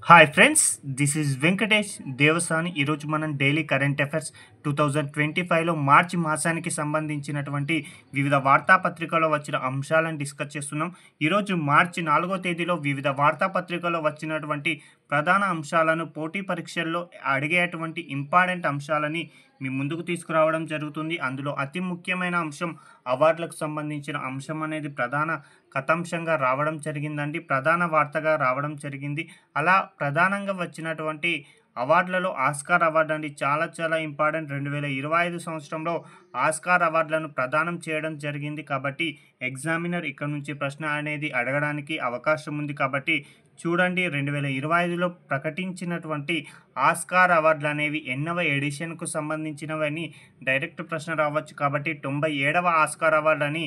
Hi friends, this is Venkatesh Devasani. ఈరోజు మనం daily current affairs 2025లో మార్చి మాసానికి సంబంధించినటువంటి వివిధ వార్తాపత్రికల్లో వచ్చిన అంశాలను డిస్కస్ చేస్తున్నాం. ఈరోజు మార్చి 4వ తేదీలో వివిధ వార్తాపత్రికల్లో వచ్చినటువంటి ప్రధాన అంశాలను, పోటీ పరీక్షల్లో అడిగేటువంటి ఇంపార్టెంట్ అంశాలని మీ ముందుకు తీసుకురావడం జరుగుతుంది. అందులో అతి ముఖ్యమైన అంశం అవార్డులకు సంబంధించిన అంశం అనేది ప్రధాన కథాంశంగా రావడం జరిగిందండి. ప్రధాన వార్తగా రావడం జరిగింది. అలా ప్రధానంగా వచ్చినటువంటి అవార్డులలో ఆస్కార్ అవార్డు అండి చాలా చాలా ఇంపార్టెంట్. 2025 సంవత్సరంలో ఆస్కార్ అవార్డులను ప్రదానం చేయడం జరిగింది. కాబట్టి ఎగ్జామినర్ ఇక్కడ నుంచి ప్రశ్న అనేది అడగడానికి అవకాశం ఉంది. కాబట్టి చూడండి, 2025లో ప్రకటించినటువంటి ఆస్కార్ అవార్డులు అనేవి ఎన్నవ ఎడిషన్కు సంబంధించినవని డైరెక్ట్ ప్రశ్న రావచ్చు. కాబట్టి 97వ ఆస్కార్ అవార్డు అని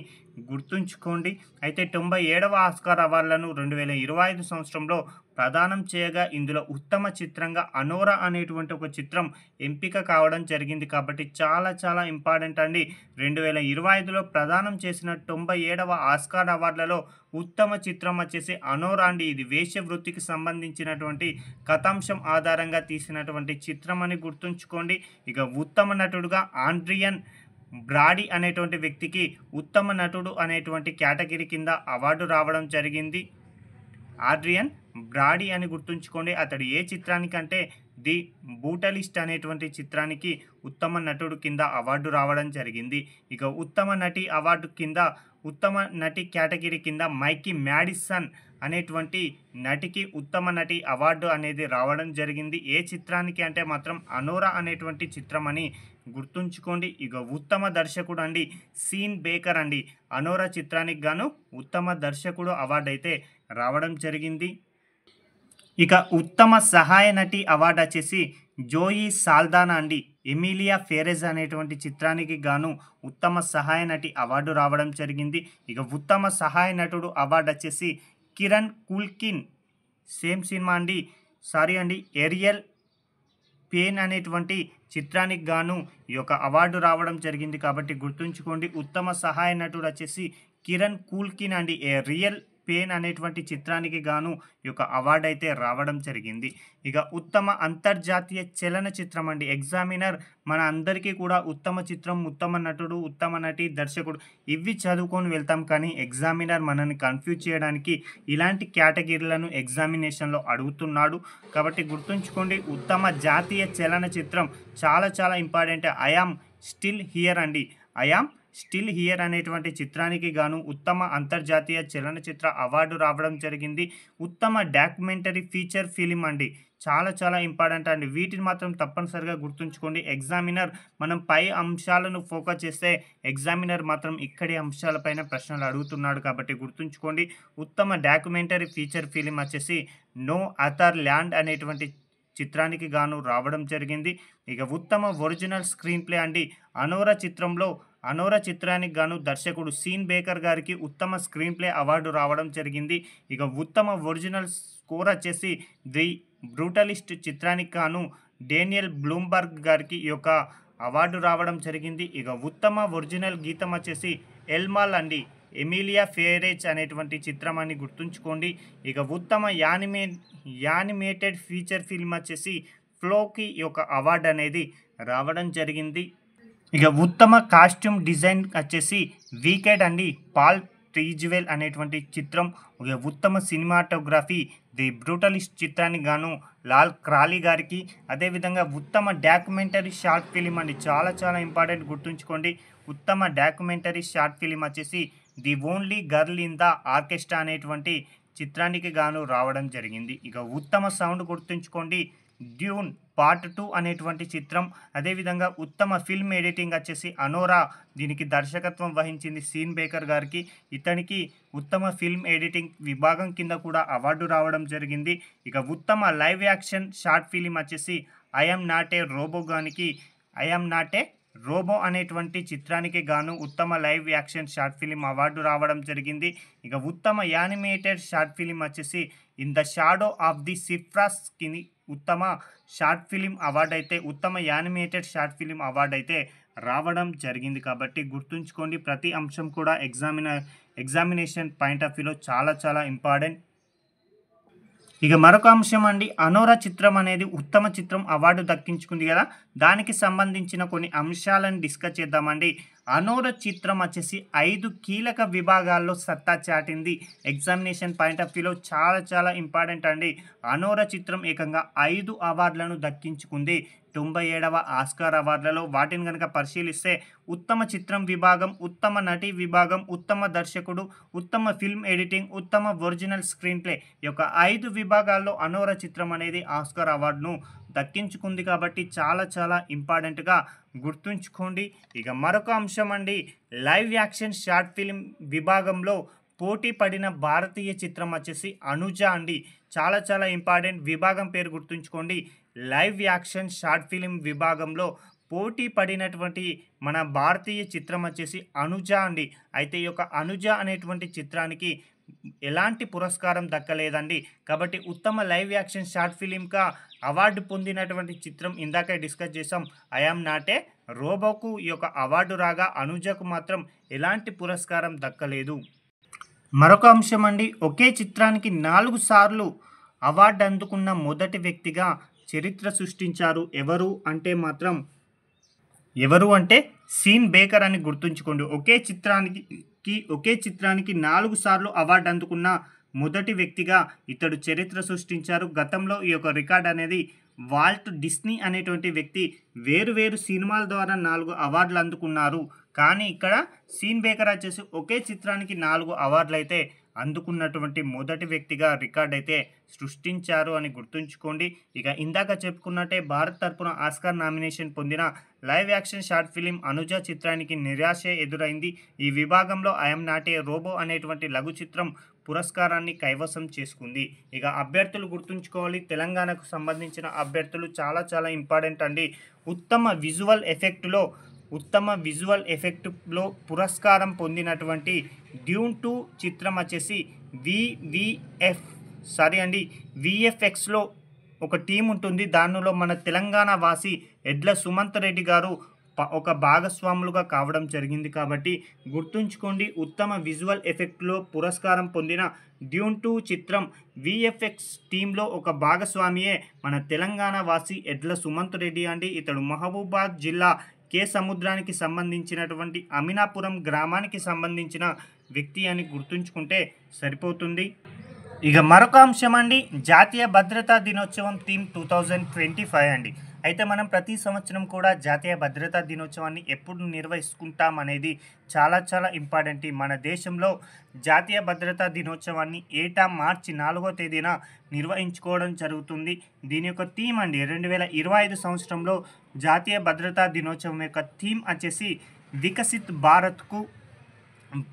గుర్తుంచుకోండి. అయితే 97వ ఆస్కార్ అవార్డులను 2025 సంవత్సరంలో ప్రదానం చేయగా ఇందులో ఉత్తమ చిత్రంగా అనోరా అనేటువంటి ఒక చిత్రం ఎంపిక కావడం జరిగింది. కాబట్టి చాలా చాలా ఇంపార్టెంట్ అండి. 2025లో ప్రదానం చేసిన 97వ ఆస్కార్ అవార్డులలో ఉత్తమ చిత్రం వచ్చేసి అనోరా అండి. ఇది వేశ్య వృత్తికి సంబంధించినటువంటి కథాంశం ఆధారంగా తీసినటువంటి చిత్రం అని గుర్తుంచుకోండి. ఇక ఉత్తమ నటుడుగా ఆండ్రియన్ బ్రాడీ అనేటువంటి వ్యక్తికి ఉత్తమ నటుడు అనేటువంటి కేటగిరీ కింద అవార్డు రావడం జరిగింది. ఆడ్రియన్ బ్రాడీ అని గుర్తుంచుకోండి. అతడు ఏ చిత్రానికంటే ది బూటలిస్ట్ అనేటువంటి చిత్రానికి ఉత్తమ నటుడు కింద అవార్డు రావడం జరిగింది. ఇక ఉత్తమ నటి అవార్డు కింద ఉత్తమ నటి కేటగిరీ కింద మైకీ మ్యాడిసన్ అనేటువంటి నటికి ఉత్తమ నటి అవార్డు అనేది రావడం జరిగింది. ఏ చిత్రానికి అంటే మాత్రం అనోరా అనేటువంటి చిత్రం అని గుర్తుంచుకోండి. ఇక ఉత్తమ దర్శకుడు అండి సీన్ బేకర్ అండి. అనోరా చిత్రానికి గాను ఉత్తమ దర్శకుడు అవార్డు అయితే రావడం జరిగింది. ఇక ఉత్తమ సహాయ నటి అవార్డు వచ్చేసి జోయి సాల్దానా అండి. ఎమిలియా ఫెరెజ్ అనేటువంటి చిత్రానికి గాను ఉత్తమ సహాయ నటి అవార్డు రావడం జరిగింది. ఇక ఉత్తమ సహాయ నటుడు అవార్డు వచ్చేసి కిరణ్ కుల్కిన్, సేమ్ సినిమా అండి, ఏరియల్ పెయిన్ అనేటువంటి చిత్రానికి గాను ఈ యొక్క అవార్డు రావడం జరిగింది. కాబట్టి గుర్తుంచుకోండి, ఉత్తమ సహాయ నటుడు వచ్చేసి కిరణ్ కుల్కిన్ అండి. రియల్ పెయిన్ అనేటువంటి చిత్రానికి గాను ఈ యొక్క అవార్డు అయితే రావడం జరిగింది. ఇక ఉత్తమ అంతర్జాతీయ చలనచిత్రం అండి. ఎగ్జామినర్ మన అందరికీ కూడా ఉత్తమ చిత్రం, ఉత్తమ నటుడు, ఉత్తమ నటి, దర్శకుడు ఇవి చదువుకొని వెళ్తాం. కానీ ఎగ్జామినర్ మనల్ని కన్ఫ్యూజ్ చేయడానికి ఇలాంటి కేటగిరీలను ఎగ్జామినేషన్లో అడుగుతున్నాడు. కాబట్టి గుర్తుంచుకోండి, ఉత్తమ జాతీయ చలనచిత్రం చాలా చాలా important. I am still here అండి. ఐ యామ్ స్టిల్ హియర్ అనేటువంటి చిత్రానికి గాను ఉత్తమ అంతర్జాతీయ చలనచిత్ర అవార్డు రావడం జరిగింది. ఉత్తమ డాక్యుమెంటరీ ఫీచర్ ఫిలిం అండి. చాలా చాలా ఇంపార్టెంట్ అండి. వీటిని మాత్రం తప్పనిసరిగా గుర్తుంచుకోండి. ఎగ్జామినర్ మనం పై అంశాలను ఫోకస్ చేస్తే ఎగ్జామినర్ మాత్రం ఇక్కడి అంశాలపైన ప్రశ్నలు అడుగుతున్నాడు. కాబట్టి గుర్తుంచుకోండి, ఉత్తమ డాక్యుమెంటరీ ఫీచర్ ఫిలిం వచ్చేసి నో అదర్ ల్యాండ్ అనేటువంటి చిత్రానికి గాను రావడం జరిగింది. ఇక ఉత్తమ ఒరిజినల్ స్క్రీన్ ప్లే అండి. అనోరా చిత్రానికి గాను దర్శకుడు సీన్ బేకర్ గారికి ఉత్తమ స్క్రీన్ ప్లే అవార్డు రావడం జరిగింది. ఇక ఉత్తమ ఒరిజినల్ స్కోర్ వచ్చేసి ది బ్రూటలిస్ట్ చిత్రానికి గాను డేనియల్ బ్లూంబర్గ్ గారికి ఈ యొక్క అవార్డు రావడం జరిగింది. ఇక ఉత్తమ ఒరిజినల్ గీతం వచ్చేసి ఎల్మాల్ అండి. ఎమిలియా ఫెరెజ్ అనేటువంటి చిత్రం అని గుర్తుంచుకోండి. ఇక ఉత్తమ యానిమేటెడ్ ఫీచర్ ఫిల్మ్ వచ్చేసి ఫ్లోకి ఈ యొక్క అవార్డు అనేది రావడం జరిగింది. ఇక ఉత్తమ కాస్ట్యూమ్ డిజైన్ వచ్చేసి వీకెడ్ అండి. పాల్ ట్రీజ్వెల్ అనేటువంటి చిత్రం. ఇక ఉత్తమ సినిమాటోగ్రఫీ ది బ్రూటలిస్ట్ చిత్రానికి గాను లాల్ క్రాలీ గారికి. అదేవిధంగా ఉత్తమ డాక్యుమెంటరీ షార్ట్ ఫిలిం అండి. చాలా చాలా ఇంపార్టెంట్, గుర్తుంచుకోండి. ఉత్తమ డాక్యుమెంటరీ షార్ట్ ఫిలిం వచ్చేసి the only girl in the orchestra అనేటువంటి చిత్రానికి గాను రావడం జరిగింది. ఇక ఉత్తమ సౌండ్ గుర్తుంచుకోండి, డ్యూన్ పార్ట్ 2 అనేటువంటి చిత్రం. అదేవిధంగా ఉత్తమ ఫిల్మ్ ఎడిటింగ్ వచ్చేసి అనోరా. దీనికి దర్శకత్వం వహించింది సీన్ బేకర్ గారికి. ఇతనికి ఉత్తమ ఫిల్మ్ ఎడిటింగ్ విభాగం కింద కూడా అవార్డు రావడం జరిగింది. ఇక ఉత్తమ లైవ్ యాక్షన్ షార్ట్ ఫిలిం వచ్చేసి I am not a robot గానికి I am not a robot అనేటువంటి చిత్రానికి గాను ఉత్తమ live action short film award రావడం జరిగింది. ఇక ఉత్తమ యానిమేటెడ్ షార్ట్ ఫిలిం వచ్చేసి in the shadow of the cypress కి ఉత్తమ షార్ట్ ఫిలిం అవార్డు అయితే, ఉత్తమ యానిమేటెడ్ షార్ట్ ఫిలిం అవార్డు అయితే రావడం జరిగింది. కాబట్టి గుర్తుంచుకోండి, ప్రతి అంశం కూడా ఎగ్జామినేషన్ పాయింట్ ఆఫ్ వ్యూలో చాలా చాలా ఇంపార్టెంట్. ఇక మరొక అంశం అండి, 'అనోరా' చిత్రం అనేది ఉత్తమ చిత్రం అవార్డు దక్కించుకుంది గదా! దానికి సంబంధించిన కొన్ని అంశాలను డిస్కస్ చేద్దామండి. 'అనోరా' చిత్రం వచ్చేసి 5 కీలక విభాగాల్లో సత్తా చాటింది. ఎగ్జామినేషన్ పాయింట్ ఆఫ్ వ్యూలో చాలా చాలా ఇంపార్టెంట్ అండి. 'అనోరా' చిత్రం ఏకంగా 5 అవార్డులను దక్కించుకుంది. 97వ ఆస్కార్ అవార్డులలో వాటిని గనక పరిశీలిస్తే ఉత్తమ చిత్రం విభాగం, ఉత్తమ నటి విభాగం, ఉత్తమ దర్శకుడు, ఉత్తమ ఫిల్మ్ ఎడిటింగ్, ఉత్తమ ఒరిజినల్ స్క్రీన్ ప్లే ఈ యొక్క 5 విభాగాల్లో 'అనోరా' చిత్రం అనేది ఆస్కార్ అవార్డును దక్కించుకుంది కాబట్టి చాలా చాలా ఇంపార్టెంట్‌గా గుర్తుంచుకోండి. ఇక మరొక అంశం అండి, లైవ్ యాక్షన్ షార్ట్ ఫిల్మ్ విభాగంలో పోటీ పడిన భారతీయ చిత్రం వచ్చేసి 'అనుజ' అండి. చాలా చాలా ఇంపార్టెంట్, విభాగం పేరు గుర్తుంచుకోండి. లైవ్ యాక్షన్ షార్ట్ ఫిల్మ్ విభాగంలో పోటీ పడినటువంటి మన భారతీయ చిత్రం వచ్చేసి 'అనుజ' అండి. అయితే ఈ యొక్క 'అనుజ' అనేటువంటి చిత్రానికి ఎలాంటి పురస్కారం దక్కలేదండి. కాబట్టి ఉత్తమ లైవ్ యాక్షన్ షార్ట్ ఫిల్మ్‌గా అవార్డు పొందినటువంటి చిత్రం ఇందాకే డిస్కస్ చేసాం, 'ఐ యామ్ నాట్ ఏ రోబో'కు ఈ యొక్క అవార్డు రాగా 'అనుజ'కు మాత్రం ఎలాంటి పురస్కారం దక్కలేదు. మరొక అంశం అండి, ఒకే చిత్రానికి 4 సార్లు అవార్డు అందుకున్న మొదటి వ్యక్తిగా చరిత్ర సృష్టించారు. ఎవరు అంటే సీన్ బేకర్ అని గుర్తుంచుకోండి. ఒకే చిత్రానికి 4 సార్లు అవార్డు అందుకున్న మొదటి వ్యక్తిగా ఇతడు చరిత్ర సృష్టించారు. గతంలో ఈ యొక్క రికార్డ్ అనేది వాల్ట్ డిస్నీ అనేటువంటి వ్యక్తి వేరు సినిమాల ద్వారా 4 అవార్డులు అందుకున్నారు. కానీ ఇక్కడ సీన్ బేకర్ వచ్చేసి ఒకే చిత్రానికి 4 అవార్డులు అయితే అందుకున్నటువంటి మొదటి వ్యక్తిగా రికార్డ్ అయితే సృష్టించారు అని గుర్తుంచుకోండి. ఇక ఇందాక చెప్పుకున్నట్టే భారత్ తరపున ఆస్కార్ నామినేషన్ పొందిన live action short film 'Anuja' చిత్రానికి నిరాశే ఎదురైంది. ఈ విభాగంలో 'I am not a robot' అనేటువంటి లఘు చిత్రం పురస్కారాన్ని కైవసం చేసుకుంది. ఇక అభ్యర్థులు గుర్తుంచుకోవాలి, తెలంగాణకు సంబంధించిన అభ్యర్థులు చాలా చాలా ఇంపార్టెంట్ అండి. ఉత్తమ విజువల్ ఎఫెక్టులో పురస్కారం పొందినటువంటి డ్యూన్ 2 చిత్రం వచ్చేసి విఎఫ్ఎక్స్‌లో ఒక టీం ఉంటుంది. దానిలో మన తెలంగాణ వాసి ఎడ్ల సుమంత్ రెడ్డి గారు ఒక భాగస్వాములుగా కావడం జరిగింది. కాబట్టి గుర్తుంచుకోండి, ఉత్తమ విజువల్ ఎఫెక్ట్లో పురస్కారం పొందిన డ్యూన్ 2 చిత్రం విఎఫ్ఎక్స్ టీంలో ఒక భాగస్వామియే మన తెలంగాణ వాసి ఎడ్ల సుమంత్ రెడ్డి అండి. ఇతడు మహబూబాద్ జిల్లా కే సముద్రానికి సంబంధించినటువంటి అమినాపురం గ్రామానికి సంబంధించిన వ్యక్తి అని గుర్తుంచుకుంటే సరిపోతుంది. ఇక మరొక అంశం అండి, జాతీయ భద్రతా దినోత్సవం థీమ్ 2025 అండి. అయితే మనం ప్రతి సంవత్సరం కూడా జాతీయ భద్రతా దినోత్సవాన్ని ఎప్పుడు నిర్వహించుకుంటాం అనేది చాలా చాలా ఇంపార్టెంట్. మన దేశంలో జాతీయ భద్రతా దినోత్సవాన్ని ఏటా మార్చి 4వ తేదీన నిర్వహించుకోవడం జరుగుతుంది. దీని యొక్క థీమ్ అండి, 2025 సంవత్సరంలో జాతీయ భద్రతా దినోత్సవం యొక్క థీమ్ వచ్చేసి వికసిత్ భారత్కు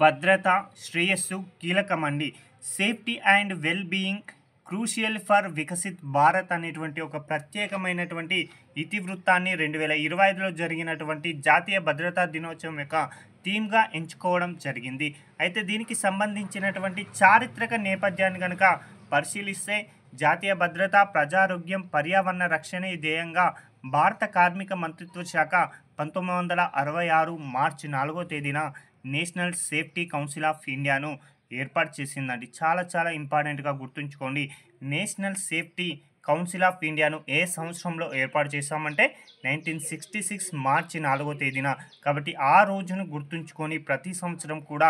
భద్రత శ్రేయస్సు కీలకమండి, safety and well being crucial for Viksit Bharat అనేటువంటి ఒక ప్రత్యేకమైనటువంటి ఇతివృత్తాన్ని 2025లో జరిగినటువంటి జాతీయ భద్రతా దినోత్సవం యొక్క థీమ్గా ఎంచుకోవడం జరిగింది. అయితే దీనికి సంబంధించినటువంటి చారిత్రక నేపథ్యాన్ని కనుక పరిశీలిస్తే జాతీయ భద్రత, ప్రజారోగ్యం, పర్యావరణ రక్షణ ధ్యేయంగా భారత కార్మిక మంత్రిత్వ శాఖ 1966 మార్చి 4వ తేదీన నేషనల్ సేఫ్టీ కౌన్సిల్ ఆఫ్ ఇండియాను ఏర్పాటు చేసిందండి. చాలా చాలా ఇంపార్టెంట్గా గుర్తుంచుకోండి, నేషనల్ సేఫ్టీ కౌన్సిల్ ఆఫ్ ఇండియాను ఏ సంవత్సరంలో ఏర్పాటు చేశామంటే 1966 మార్చి 4వ తేదీన. కాబట్టి ఆ రోజును గుర్తుంచుకొని ప్రతి సంవత్సరం కూడా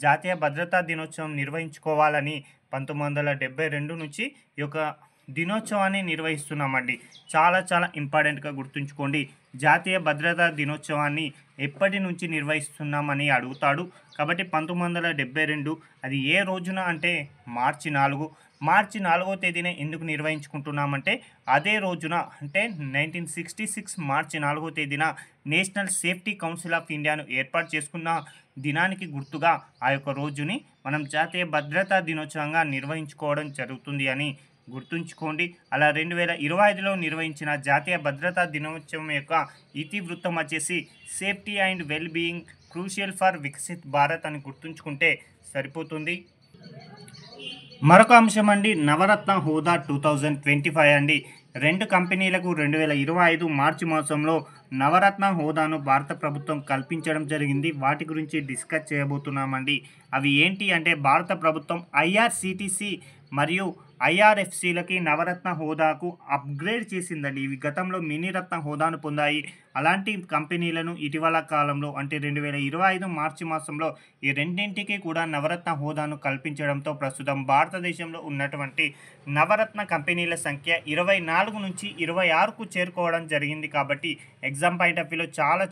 జాతీయ భద్రతా దినోత్సవం నిర్వహించుకోవాలని 1972 నుంచి ఈ యొక్క దినోత్సవాన్ని నిర్వహిస్తున్నామండి. చాలా చాలా ఇంపార్టెంట్గా గుర్తుంచుకోండి, జాతీయ భద్రతా దినోత్సవాన్ని ఎప్పటి నుంచి నిర్వహిస్తున్నామని అడుగుతాడు. కాబట్టి 1972 అది ఏ రోజున అంటే మార్చి 4వ తేదీన ఎందుకు నిర్వహించుకుంటున్నామంటే అదే రోజున అంటే 1966 మార్చి 4వ తేదీన నేషనల్ సేఫ్టీ కౌన్సిల్ ఆఫ్ ఇండియాను ఏర్పాటు చేసుకున్న దినానికి గుర్తుగా ఆ యొక్క రోజుని మనం జాతీయ భద్రతా దినోత్సవంగా నిర్వహించుకోవడం జరుగుతుంది అని గుర్తుంచుకోండి. అలా 2025లో నిర్వహించిన జాతీయ భద్రతా దినోత్సవం యొక్క ఇతివృత్తం వచ్చేసి safety and well being crucial for Viksit Bharat అని గుర్తుంచుకుంటే సరిపోతుంది. మరొక అంశం అండి, నవరత్న హోదా 2025 అండి. 2 కంపెనీలకు 2025 మార్చి మాసంలో నవరత్న హోదాను భారత ప్రభుత్వం కల్పించడం జరిగింది. వాటి గురించి డిస్కస్ చేయబోతున్నామండి. అవి ఏంటి అంటే భారత ప్రభుత్వం IRCTC మరియు ఐఆర్ఎఫ్సిలకి నవరత్న హోదాకు అప్గ్రేడ్ చేసిందండి. ఇవి గతంలో మినీ రత్న హోదాను పొందాయి. అలాంటి కంపెనీలను ఇటీవల కాలంలో అంటే 2025 మార్చి మాసంలో ఈ రెండింటికి కూడా నవరత్న హోదాను కల్పించడంతో ప్రస్తుతం భారతదేశంలో ఉన్నటువంటి నవరత్న కంపెనీల సంఖ్య 24 నుంచి 26కు చేరుకోవడం జరిగింది. కాబట్టి ఎగ్జామ్ పాయింట్ ఆఫ్ వ్యూలో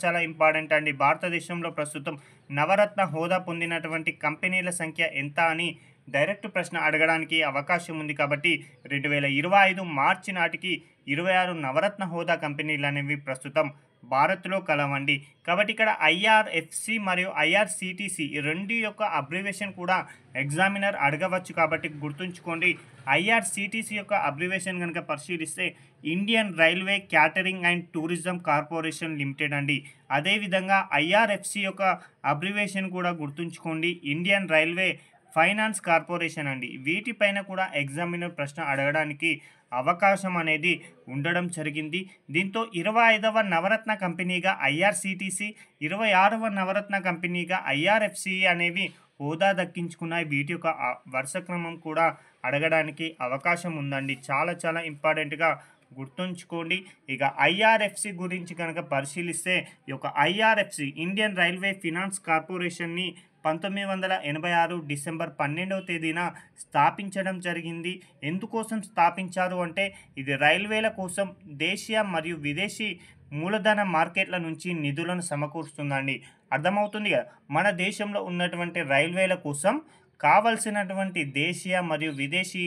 చాలా ఇంపార్టెంట్ అండి. భారతదేశంలో ప్రస్తుతం నవరత్న హోదా పొందినటువంటి కంపెనీల సంఖ్య ఎంత అని డైరెక్ట్ ప్రశ్న అడగడానికి అవకాశం ఉంది. కాబట్టి 2025 మార్చి నాటికి 26 నవరత్న హోదా కంపెనీలు అనేవి ప్రస్తుతం భారత్లో కలవండి. కాబట్టి ఇక్కడ ఐఆర్ఎఫ్సి మరియు ఐఆర్సిటిసి ఈ రెండు యొక్క అబ్రివేషన్ కూడా ఎగ్జామినర్ అడగవచ్చు. కాబట్టి గుర్తుంచుకోండి. ఐఆర్సిటిసి యొక్క అబ్రివేషన్ కనుక పరిశీలిస్తే Indian railway catering and tourism corporation limited అండి. అదేవిధంగా ఐఆర్ఎఫ్సి యొక్క అబ్రివేషన్ కూడా గుర్తుంచుకోండి, ఇండియన్ రైల్వే ఫైనాన్స్ కార్పొరేషన్ అండి. వీటిపైన కూడా ఎగ్జామినర్ ప్రశ్న అడగడానికి అవకాశం అనేది ఉండడం జరిగింది. దీంతో 25వ నవరత్న కంపెనీగా ఐఆర్సిటిసి, 26వ నవరత్న కంపెనీగా ఐఆర్ఎఫ్సి అనేవి హోదా దక్కించుకున్నాయి. వీటి యొక్క వరుస క్రమం కూడా అడగడానికి అవకాశం ఉందండి. చాలా ఇంపార్టెంట్గా గుర్తుంచుకోండి. ఇక ఐఆర్ఎఫ్సి గురించి కనుక పరిశీలిస్తే ఈ యొక్క ఐఆర్ఎఫ్సి ఇండియన్ రైల్వే ఫైనాన్స్ కార్పొరేషన్ని 1986 డిసెంబర్ 12వ తేదీన స్థాపించడం జరిగింది. ఎందుకోసం స్థాపించారు అంటే ఇది రైల్వేల కోసం దేశీయ మరియు విదేశీ మూలధన మార్కెట్ల నుంచి నిధులను సమకూరుస్తుందండి. అర్థమవుతుంది కదా. మన దేశంలో ఉన్నటువంటి రైల్వేల కోసం కావలసినటువంటి దేశీయ మరియు విదేశీ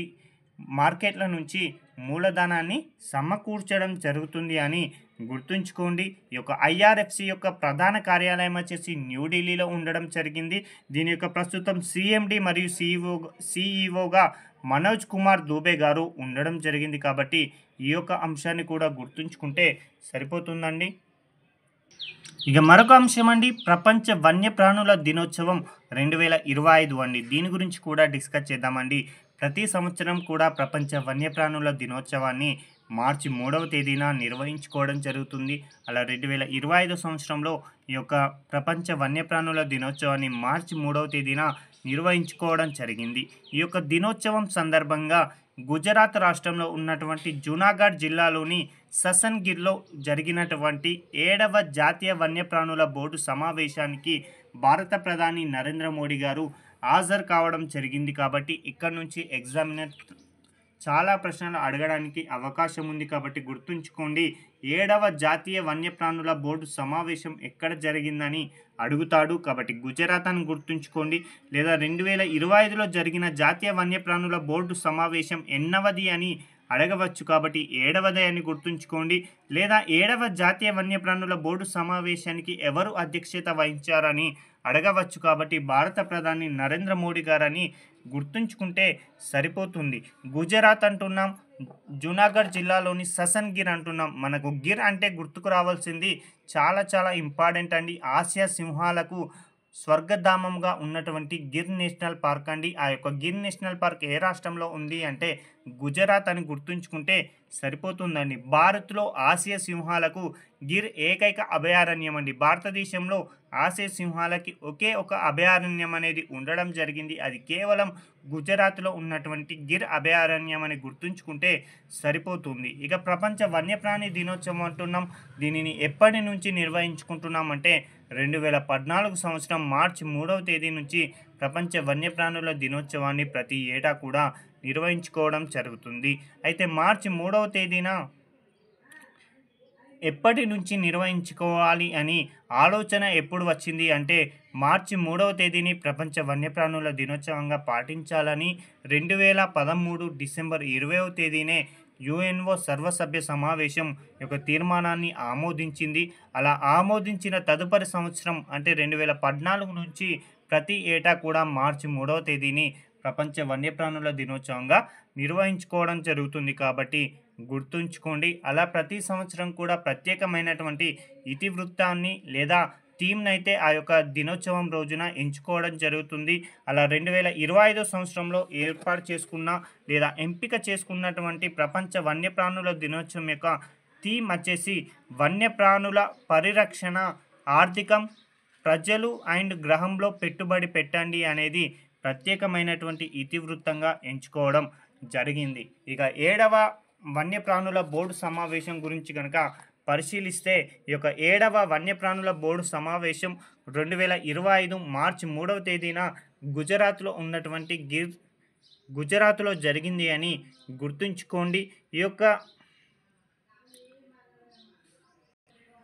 మార్కెట్ల నుంచి మూలధనాన్ని సమకూర్చడం జరుగుతుంది అని గుర్తుంచుకోండి. ఈ యొక్క ఐఆర్ఎఫ్సి యొక్క ప్రధాన కార్యాలయం వచ్చేసి న్యూఢిల్లీలో ఉండడం జరిగింది. దీని యొక్క ప్రస్తుతం సిఎండి మరియు సిఈఓగా మనోజ్ కుమార్ దూబే గారు ఉండడం జరిగింది. కాబట్టి ఈ యొక్క అంశాన్ని కూడా గుర్తుంచుకుంటే సరిపోతుందండి. ఇక మరొక అంశం అండి, ప్రపంచ వన్యప్రాణుల దినోత్సవం 2025 అండి. దీని గురించి కూడా డిస్కస్ చేద్దామండి. ప్రతి సంవత్సరం కూడా ప్రపంచ వన్యప్రాణుల దినోత్సవాన్ని మార్చి 3వ తేదీన నిర్వహించుకోవడం జరుగుతుంది. అలా 2025 సంవత్సరంలో ఈ యొక్క ప్రపంచ వన్యప్రాణుల దినోత్సవాన్ని మార్చి 3వ తేదీన నిర్వహించుకోవడం జరిగింది. ఈ యొక్క దినోత్సవం సందర్భంగా గుజరాత్ రాష్ట్రంలో ఉన్నటువంటి జూనాగఢ్ జిల్లాలోని ససన్గిర్లో జరిగినటువంటి 7వ జాతీయ వన్యప్రాణుల బోర్డు సమావేశానికి భారత ప్రధాని నరేంద్ర మోడీ గారు హాజరు కావడం జరిగింది. కాబట్టి ఇక్కడ నుంచి ఎగ్జామినర్ చాలా ప్రశ్నలు అడగడానికి అవకాశం ఉంది. కాబట్టి గుర్తుంచుకోండి, 7వ జాతీయ వన్యప్రాణుల బోర్డు సమావేశం ఎక్కడ జరిగిందని అడుగుతాడు. కాబట్టి గుజరాత్ అని గుర్తుంచుకోండి. లేదా 2025లో జరిగిన జాతీయ వన్యప్రాణుల బోర్డు సమావేశం ఎన్నవది అని అడగవచ్చు. కాబట్టి 7వది అని గుర్తుంచుకోండి. లేదా 7వ జాతీయ వన్యప్రాణుల బోర్డు సమావేశానికి ఎవరు అధ్యక్షత వహించారని అడగవచ్చు. కాబట్టి భారత ప్రధాని నరేంద్ర మోడీ గారని గుర్తుంచుకుంటే సరిపోతుంది. గుజరాత్ అంటున్నాం, జూనాగఢ్ జిల్లాలోని ససన్గిర్ అంటున్నాం. మనకు గిర్ అంటే గుర్తుకు రావాల్సింది చాలా ఇంపార్టెంట్ అండి. ఆసియా సింహాలకు స్వర్గధామంగా ఉన్నటువంటి గిర్ నేషనల్ పార్క్ అండి. ఆ యొక్క గిర్ నేషనల్ పార్క్ ఏ రాష్ట్రంలో ఉంది అంటే గుజరాత్ అని గుర్తుంచుకుంటే సరిపోతుందండి. భారత్లో ఆసియా సింహాలకు గిర్ ఏకైక అభయారణ్యం అండి. భారతదేశంలో ఆసియా సింహాలకి ఒకే ఒక అభయారణ్యం అనేది ఉండడం జరిగింది. అది కేవలం గుజరాత్లో ఉన్నటువంటి గిర్ అభయారణ్యం అని గుర్తుంచుకుంటే సరిపోతుంది. ఇక ప్రపంచ వన్యప్రాణి దినోత్సవం అంటున్నాం. దీనిని ఎప్పటి నుంచి నిర్వహించుకుంటున్నాం అంటే 2014 సంవత్సరం మార్చి 3వ తేదీ నుంచి ప్రపంచ వన్యప్రాణుల దినోత్సవాన్ని ప్రతి ఏటా కూడా నిర్వహించుకోవడం జరుగుతుంది. అయితే మార్చి 3వ తేదీన ఎప్పటి నుంచి నిర్వహించుకోవాలి అని ఆలోచన ఎప్పుడు వచ్చింది అంటే మార్చి 3వ తేదీని ప్రపంచ వన్యప్రాణుల దినోత్సవంగా పాటించాలని 2013 డిసెంబర్ 20వ తేదీనే యుఎన్ఓ సర్వసభ్య సమావేశం యొక్క తీర్మానాన్ని ఆమోదించింది. అలా ఆమోదించిన తదుపరి సంవత్సరం అంటే 2014 నుంచి ప్రతి ఏటా కూడా మార్చి 3వ తేదీని ప్రపంచ వన్యప్రాణుల దినోత్సవంగా నిర్వహించుకోవడం జరుగుతుంది. కాబట్టి గుర్తుంచుకోండి. అలా ప్రతి సంవత్సరం కూడా ప్రత్యేకమైనటువంటి ఇతివృత్తాన్ని లేదా థీమ్ని అయితే ఆ యొక్క దినోత్సవం రోజున ఎంచుకోవడం జరుగుతుంది. అలా 2025 సంవత్సరంలో ఏర్పాటు చేసుకున్న లేదా ఎంపిక చేసుకున్నటువంటి ప్రపంచ వన్యప్రాణుల దినోత్సవం యొక్క థీమ్ వచ్చేసి వన్యప్రాణుల పరిరక్షణ, ఆర్థికం, ప్రజలు అండ్ గ్రహంలో పెట్టుబడి పెట్టండి అనేది ప్రత్యేకమైనటువంటి ఇతివృత్తంగా ఎంచుకోవడం జరిగింది. ఇక 7వ వన్యప్రాణుల బోర్డు సమావేశం గురించి కనుక పరిశీలిస్తే ఈ యొక్క 7వ వన్యప్రాణుల బోర్డు సమావేశం 2025 మార్చి 3వ తేదీన గుజరాత్లో జరిగింది అని గుర్తుంచుకోండి.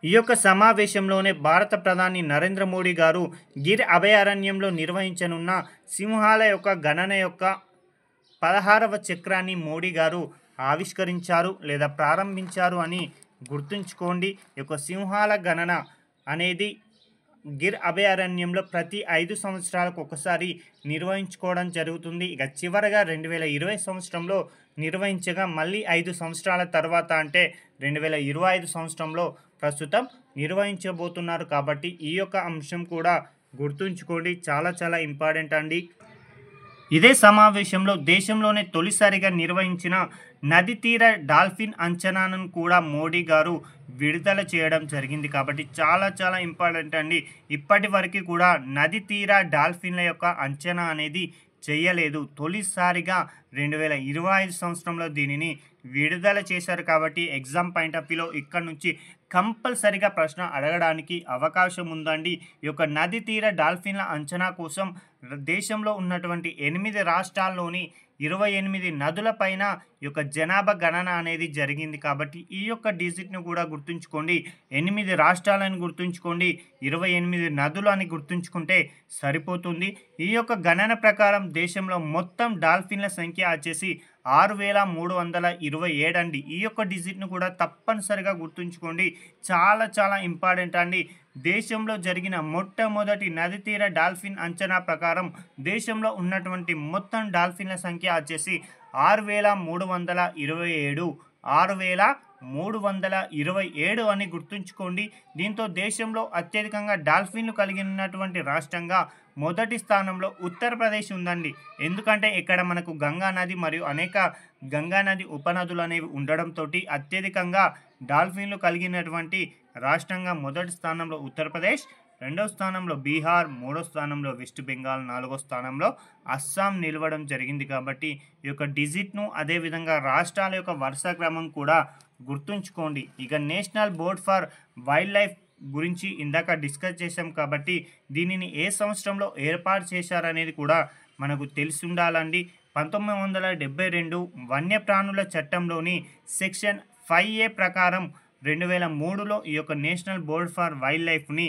ఈ యొక్క సమావేశంలోనే భారత ప్రధాని నరేంద్ర మోడీ గారు గిర్ అభయారణ్యంలో నిర్వహించనున్న సింహాల యొక్క గణన యొక్క 16వ చక్రాన్ని మోడీ గారు ఆవిష్కరించారు లేదా ప్రారంభించారు అని గుర్తుంచుకోండి. ఈ యొక్క సింహాల గణన అనేది గిర్ అభయారణ్యంలో ప్రతి 5 సంవత్సరాలకు ఒకసారి నిర్వహించుకోవడం జరుగుతుంది. ఇక చివరగా 2020 సంవత్సరంలో నిర్వహించగా మళ్ళీ 5 సంవత్సరాల తర్వాత అంటే 2025 సంవత్సరంలో ప్రస్తుతం నిర్వహించబోతున్నారు. కాబట్టి ఈ యొక్క అంశం కూడా గుర్తుంచుకోండి, చాలా చాలా ఇంపార్టెంట్ అండి. ఇదే సమావేశంలో దేశంలోనే తొలిసారిగా నిర్వహించిన నది తీర డాల్ఫిన్ అంచనాను కూడా మోడీ గారు విడుదల చేయడం జరిగింది. కాబట్టి చాలా చాలా ఇంపార్టెంట్ అండి. ఇప్పటి వరకు కూడా నది తీర డాల్ఫిన్ల యొక్క అంచనా అనేది చేయలేదు. తొలిసారిగా 2025 సంవత్సరంలో దీనిని విడుదల చేశారు. కాబట్టి ఎగ్జామ్ పాయింట్ ఆఫ్ వ్యూలో ఇక్కడ నుంచి కంపల్సరిగా ప్రశ్న అడగడానికి అవకాశం ఉందండి. ఈ యొక్క నది తీర డాల్ఫిన్ల అంచనా కోసం దేశంలో ఉన్నటువంటి 8 రాష్ట్రాల్లోని 28 నదుల పైన ఈ యొక్క జనాభా గణన అనేది జరిగింది. కాబట్టి ఈ యొక్క డిజిట్ను కూడా గుర్తుంచుకోండి. 8 రాష్ట్రాలను గుర్తుంచుకోండి, 28 నదులు అని గుర్తుంచుకుంటే సరిపోతుంది. ఈ యొక్క గణన ప్రకారం దేశంలో మొత్తం డాల్ఫిన్ల సంఖ్య వచ్చేసి 6327 అండి. ఈ యొక్క డిజిట్ను కూడా తప్పనిసరిగా గుర్తుంచుకోండి, చాలా చాలా ఇంపార్టెంట్ అండి. దేశంలో జరిగిన మొట్టమొదటి నది తీర డాల్ఫిన్ అంచనా ప్రకారం దేశంలో ఉన్నటువంటి మొత్తం డాల్ఫిన్ల సంఖ్య వచ్చేసి 6327 అని గుర్తుంచుకోండి. దీంతో దేశంలో అత్యధికంగా డాల్ఫిన్లు కలిగి ఉన్నటువంటి రాష్ట్రంగా మొదటి స్థానంలో ఉత్తరప్రదేశ్ ఉందండి. ఎందుకంటే ఇక్కడ మనకు గంగా నది మరియు అనేక గంగా నది ఉపనదులు అనేవి ఉండడంతో అత్యధికంగా డాల్ఫిన్లు కలిగినటువంటి రాష్ట్రంగా మొదటి స్థానంలో ఉత్తరప్రదేశ్, రెండవ స్థానంలో బీహార్, మూడో స్థానంలో వెస్ట్ బెంగాల్, నాలుగో స్థానంలో అస్సాం నిలవడం జరిగింది. కాబట్టి ఈ యొక్క డిజిట్ను అదేవిధంగా రాష్ట్రాల యొక్క వరుస క్రమం కూడా గుర్తుంచుకోండి. ఇక national board for wild life గురించి ఇందాక డిస్కస్ చేశాం. కాబట్టి దీనిని ఏ సంవత్సరంలో ఏర్పాటు చేశారనేది కూడా మనకు తెలిసి ఉండాలండి. 1972 వన్యప్రాణుల చట్టంలోని సెక్షన్ 5A ప్రకారం 2003లో ఈ యొక్క నేషనల్ బోర్డ్ ఫర్ వైల్డ్ లైఫ్ని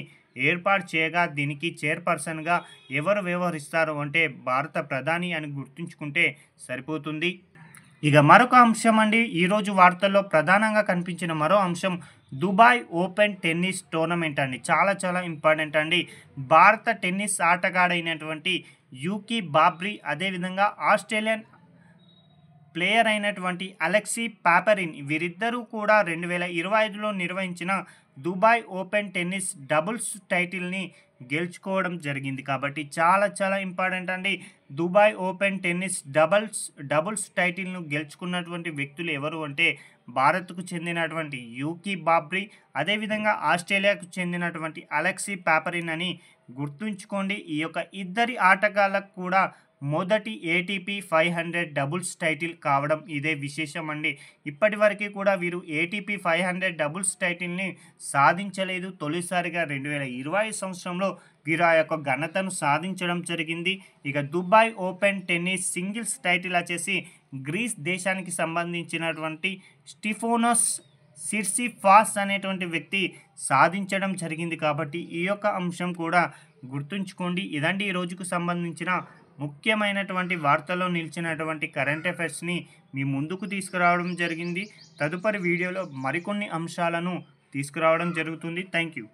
ఏర్పాటు చేయగా దీనికి చైర్పర్సన్గా ఎవరు వ్యవహరిస్తారు అంటే భారత ప్రధాని అని గుర్తుంచుకుంటే సరిపోతుంది. ఇక మరొక అంశం అండి, ఈరోజు వార్తల్లో ప్రధానంగా కనిపించిన మరో అంశం దుబాయ్ ఓపెన్ టెన్నిస్ టోర్నమెంట్ అండి. చాలా చాలా ఇంపార్టెంట్ అండి. భారత టెన్నిస్ ఆటగాడైనటువంటి యూకీ బాబ్రీ అదేవిధంగా ఆస్ట్రేలియన్ ప్లేయర్ అయినటువంటి అలెక్సీ పాపరిన్ వీరిద్దరూ కూడా 2025లో నిర్వహించిన దుబాయ్ ఓపెన్ టెన్నిస్ డబుల్స్ టైటిల్ని గెలుచుకోవడం జరిగింది. కాబట్టి చాలా చాలా ఇంపార్టెంట్ అండి. దుబాయ్ ఓపెన్ టెన్నిస్ డబుల్స్ టైటిల్ను గెలుచుకున్నటువంటి వ్యక్తులు ఎవరు అంటే భారత్కు చెందినటువంటి యూకీ బాబ్రీ అదేవిధంగా ఆస్ట్రేలియాకు చెందినటువంటి అలెక్సీ పాపరిన్ అని గుర్తుంచుకోండి. ఈ యొక్క ఇద్దరి ఆటగాళ్ళకు కూడా మొదటి ATP 500 డబుల్స్ టైటిల్ కావడం ఇదే విశేషం అండి. ఇప్పటి వరకు కూడా వీరు ATP 500 డబుల్స్ టైటిల్ని సాధించలేదు. తొలిసారిగా 2020 సంవత్సరంలో వీరు ఆ యొక్క ఘనతను సాధించడం జరిగింది. ఇక Dubai open tennis singles title వచ్చేసి గ్రీస్ దేశానికి సంబంధించినటువంటి స్టిఫోనోస్ సిర్సిఫాస్ అనేటువంటి వ్యక్తి సాధించడం జరిగింది. కాబట్టి ఈ యొక్క అంశం కూడా గుర్తుంచుకోండి. ఇదండి ఈ రోజుకు సంబంధించిన ముఖ్యమైనటువంటి వార్తల్లో నిలిచినటువంటి కరెంట్ అఫైర్స్ని మీ ముందుకు తీసుకురావడం జరిగింది. తదుపరి వీడియోలో మరికొన్ని అంశాలను తీసుకురావడం జరుగుతుంది. Thank you.